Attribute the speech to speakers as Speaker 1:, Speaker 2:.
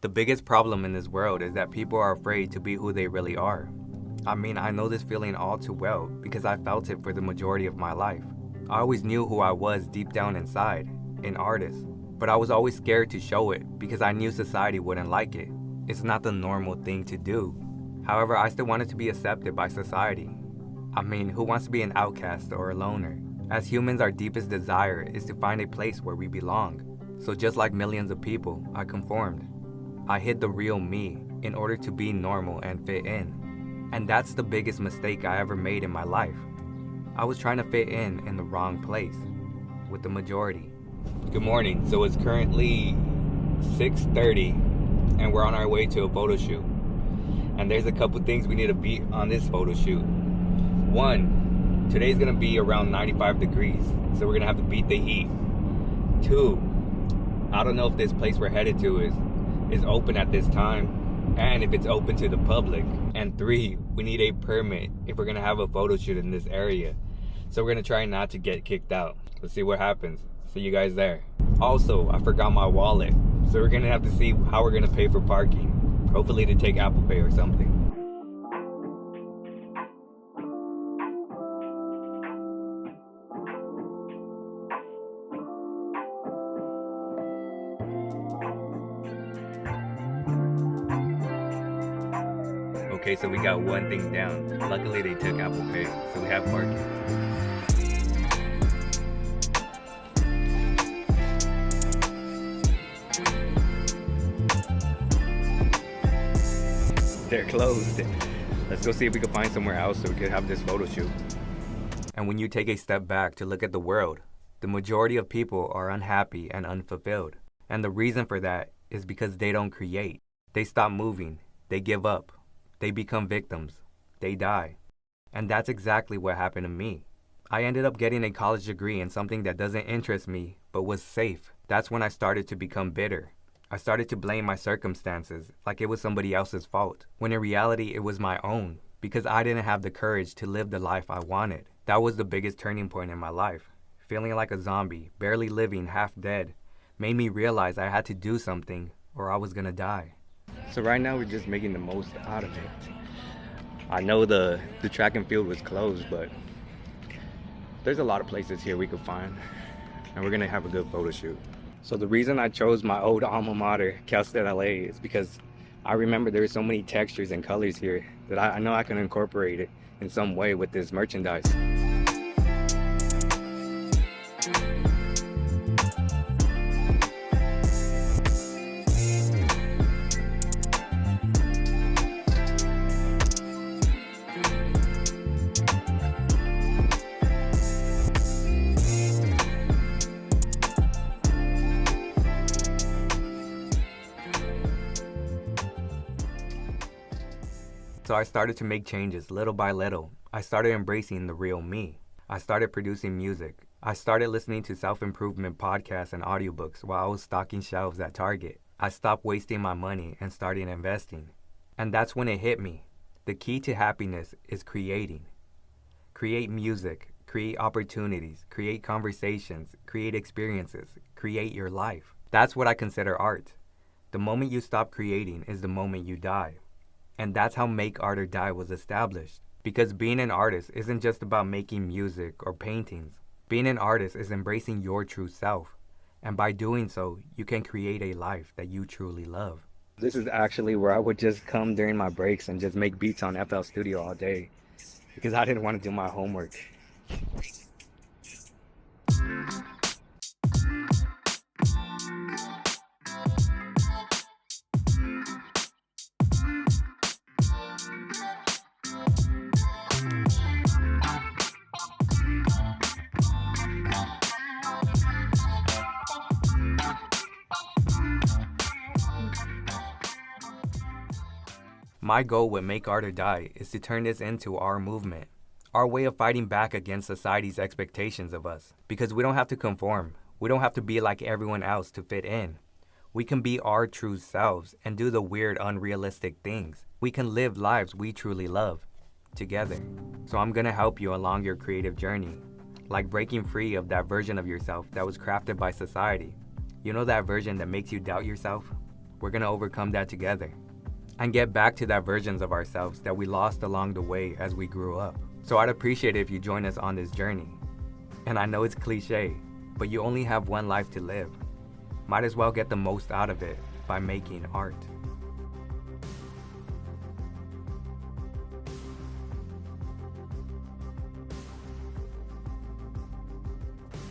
Speaker 1: The biggest problem in this world is that people are afraid to be who they really are. I mean, I know this feeling all too well because I felt it for the majority of my life. I always knew who I was deep down inside, an artist, but I was always scared to show it because I knew society wouldn't like it. It's not the normal thing to do. However, I still wanted to be accepted by society. I mean, who wants to be an outcast or a loner? As humans, our deepest desire is to find a place where we belong. So just like millions of people, I conformed. I hid the real me in order to be normal and fit in. And that's the biggest mistake I ever made in my life. I was trying to fit in the wrong place, with the majority. Good morning. So it's currently 6:30 and we're on our way to a photo shoot. And there's a couple things we need to beat on this photo shoot. One, today's gonna be around 95 degrees, so we're gonna have to beat the heat. Two, I don't know if this place we're headed to is open at this time, and if it's open to the public. And three, we need a permit if we're gonna have a photo shoot in this area. So we're gonna try not to get kicked out. Let's see what happens. See you guys there. Also, I forgot my wallet, so we're gonna have to see how we're gonna pay for parking. Hopefully to take Apple Pay or something. Okay, so we got one thing down. Luckily they took Apple Pay, so we have parking. They're closed. Let's go see if we can find somewhere else so we can have this photo shoot. And when you take a step back to look at the world, the majority of people are unhappy and unfulfilled. And the reason for that is because they don't create. They stop moving. They give up. They become victims. They die. And that's exactly what happened to me. I ended up getting a college degree in something that doesn't interest me, but was safe. That's when I started to become bitter. I started to blame my circumstances like it was somebody else's fault, when in reality it was my own, because I didn't have the courage to live the life I wanted. That was the biggest turning point in my life. Feeling like a zombie, barely living, half dead, made me realize I had to do something or I was gonna die. So right now we're just making the most out of it. I know the track and field was closed, but there's a lot of places here we could find, and we're gonna have a good photo shoot. So the reason I chose my old alma mater, Cal State LA, is because I remember there were so many textures and colors here that I know I can incorporate it in some way with this merchandise. So I started to make changes little by little. I started embracing the real me. I started producing music. I started listening to self-improvement podcasts and audiobooks while I was stocking shelves at Target. I stopped wasting my money and started investing. And that's when it hit me. The key to happiness is creating. Create music, create opportunities, create conversations, create experiences, create your life. That's what I consider art. The moment you stop creating is the moment you die. And that's how Make Art or Die was established. Because being an artist isn't just about making music or paintings. Being an artist is embracing your true self. And by doing so, you can create a life that you truly love. This is actually where I would just come during my breaks and just make beats on FL Studio all day. Because I didn't want to do my homework. My goal with Make Art or Die is to turn this into our movement, our way of fighting back against society's expectations of us. Because we don't have to conform. We don't have to be like everyone else to fit in. We can be our true selves and do the weird, unrealistic things. We can live lives we truly love, together. So I'm gonna help you along your creative journey, like breaking free of that version of yourself that was crafted by society. You know that version that makes you doubt yourself? We're gonna overcome that together and get back to that versions of ourselves that we lost along the way as we grew up. So I'd appreciate it if you join us on this journey. And I know it's cliche, but you only have one life to live. Might as well get the most out of it by making art.